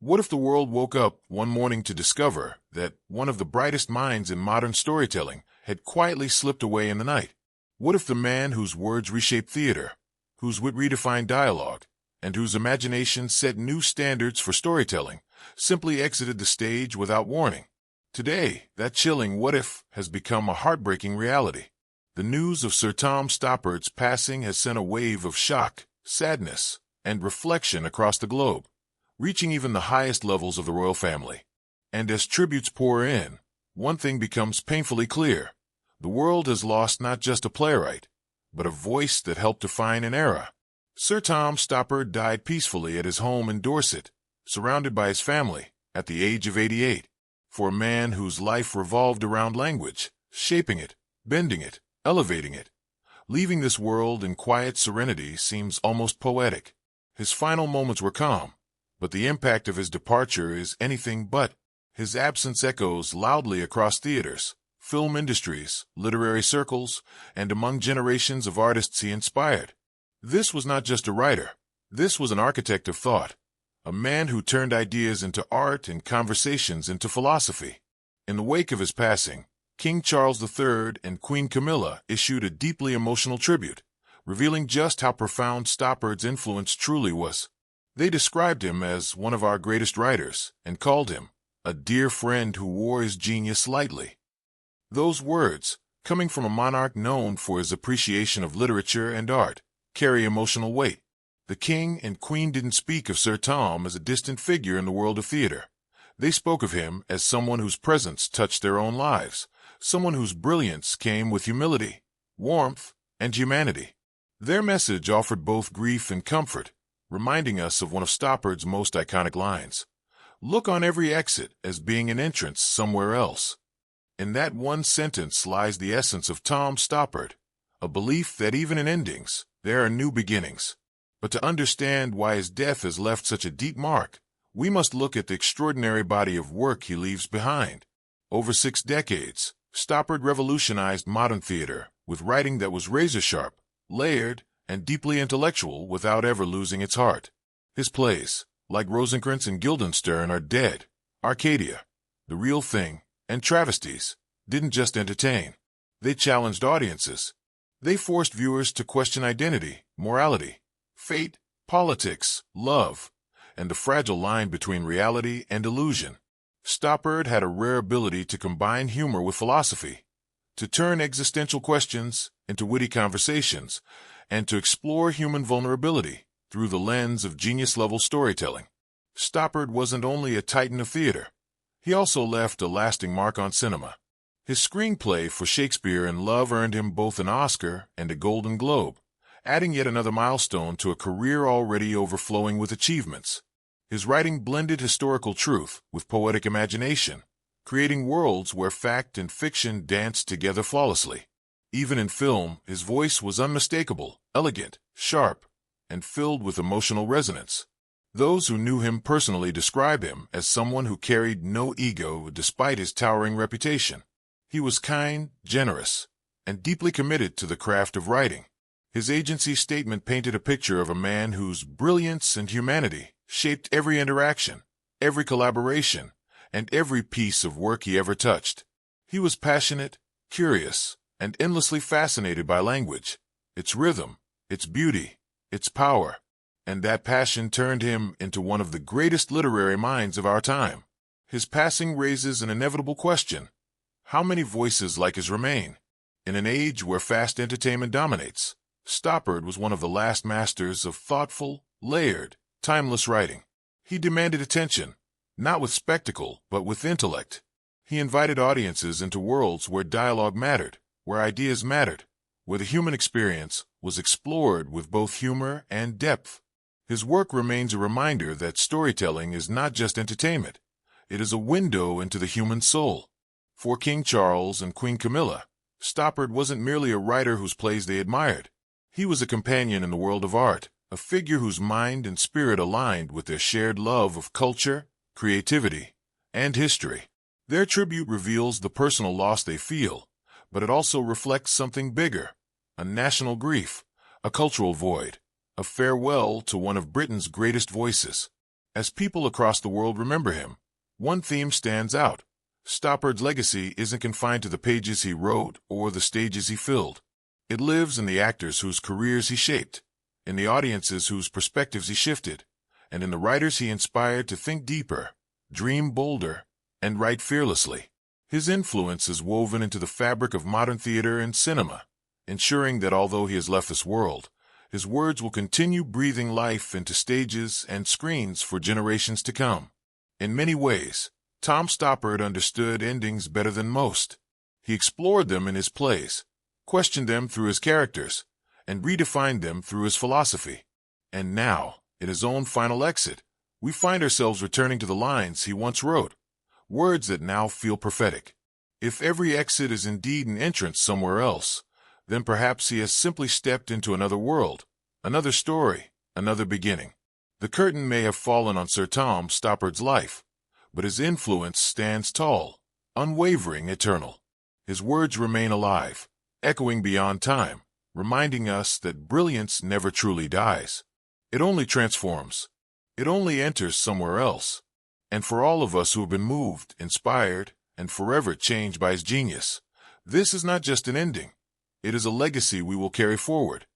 What if the world woke up one morning to discover that one of the brightest minds in modern storytelling had quietly slipped away in the night? What if the man whose words reshaped theater, whose wit redefined dialogue, and whose imagination set new standards for storytelling simply exited the stage without warning? Today, that chilling what if has become a heartbreaking reality. The news of Sir Tom Stoppard's passing has sent a wave of shock, sadness, and reflection across the globe, reaching even the highest levels of the royal family. And as tributes pour in, one thing becomes painfully clear. The world has lost not just a playwright, but a voice that helped define an era. Sir Tom Stoppard died peacefully at his home in Dorset, surrounded by his family, at the age of 88. For a man whose life revolved around language, shaping it, bending it, elevating it, leaving this world in quiet serenity seems almost poetic. His final moments were calm, but the impact of his departure is anything but. His absence echoes loudly across theaters, film industries, literary circles, and among generations of artists he inspired. This was not just a writer. This was an architect of thought, a man who turned ideas into art and conversations into philosophy. In the wake of his passing, King Charles III and Queen Camilla issued a deeply emotional tribute, revealing just how profound Stoppard's influence truly was. They described him as one of our greatest writers and called him a dear friend who wore his genius lightly. Those words, coming from a monarch known for his appreciation of literature and art, carry emotional weight. The king and queen didn't speak of Sir Tom as a distant figure in the world of theater. They spoke of him as someone whose presence touched their own lives, someone whose brilliance came with humility, warmth, and humanity. Their message offered both grief and comfort, reminding us of one of Stoppard's most iconic lines. Look on every exit as being an entrance somewhere else. In that one sentence lies the essence of Tom Stoppard, a belief that even in endings, there are new beginnings. But to understand why his death has left such a deep mark, we must look at the extraordinary body of work he leaves behind. Over 6 decades, Stoppard revolutionized modern theater with writing that was razor-sharp, layered, and deeply intellectual without ever losing its heart. His plays, like Rosencrantz and Guildenstern, are dead, Arcadia, The Real Thing, and travesties, didn't just entertain. They challenged audiences. They forced viewers to question identity, morality, fate, politics, love, and the fragile line between reality and illusion. Stoppard had a rare ability to combine humor with philosophy, to turn existential questions into witty conversations, and to explore human vulnerability through the lens of genius-level storytelling. Stoppard wasn't only a titan of theater. He also left a lasting mark on cinema. His screenplay for Shakespeare in Love earned him both an Oscar and a Golden Globe, adding yet another milestone to a career already overflowing with achievements. His writing blended historical truth with poetic imagination, creating worlds where fact and fiction danced together flawlessly. Even in film, his voice was unmistakable, elegant, sharp, and filled with emotional resonance. Those who knew him personally describe him as someone who carried no ego despite his towering reputation. He was kind, generous, and deeply committed to the craft of writing. His agency statement painted a picture of a man whose brilliance and humanity shaped every interaction, every collaboration, and every piece of work he ever touched. He was passionate, curious, and endlessly fascinated by language, its rhythm, its beauty, its power, and that passion turned him into one of the greatest literary minds of our time. His passing raises an inevitable question. How many voices like his remain? In an age where fast entertainment dominates, Stoppard was one of the last masters of thoughtful, layered, timeless writing. He demanded attention, not with spectacle, but with intellect. He invited audiences into worlds where dialogue mattered, where ideas mattered, where the human experience was explored with both humor and depth. His work remains a reminder that storytelling is not just entertainment. It is a window into the human soul. For King Charles and Queen Camilla, Stoppard wasn't merely a writer whose plays they admired. He was a companion in the world of art, a figure whose mind and spirit aligned with their shared love of culture, creativity, and history. Their tribute reveals the personal loss they feel, but it also reflects something bigger, a national grief, a cultural void, a farewell to one of Britain's greatest voices. As people across the world remember him, one theme stands out. Stoppard's legacy isn't confined to the pages he wrote or the stages he filled. It lives in the actors whose careers he shaped, in the audiences whose perspectives he shifted, and in the writers he inspired to think deeper, dream bolder, and write fearlessly. His influence is woven into the fabric of modern theater and cinema, ensuring that although he has left this world, his words will continue breathing life into stages and screens for generations to come. In many ways, Tom Stoppard understood endings better than most. He explored them in his plays, questioned them through his characters, and redefined them through his philosophy. And now, in his own final exit, we find ourselves returning to the lines he once wrote, words that now feel prophetic. If every exit is indeed an entrance somewhere else, then perhaps he has simply stepped into another world, another story, another beginning. The curtain may have fallen on Sir Tom Stoppard's life, but his influence stands tall, unwavering, eternal. His words remain alive, echoing beyond time, reminding us that brilliance never truly dies. It only transforms. It only enters somewhere else. And for all of us who have been moved, inspired, and forever changed by his genius, this is not just an ending. It is a legacy we will carry forward,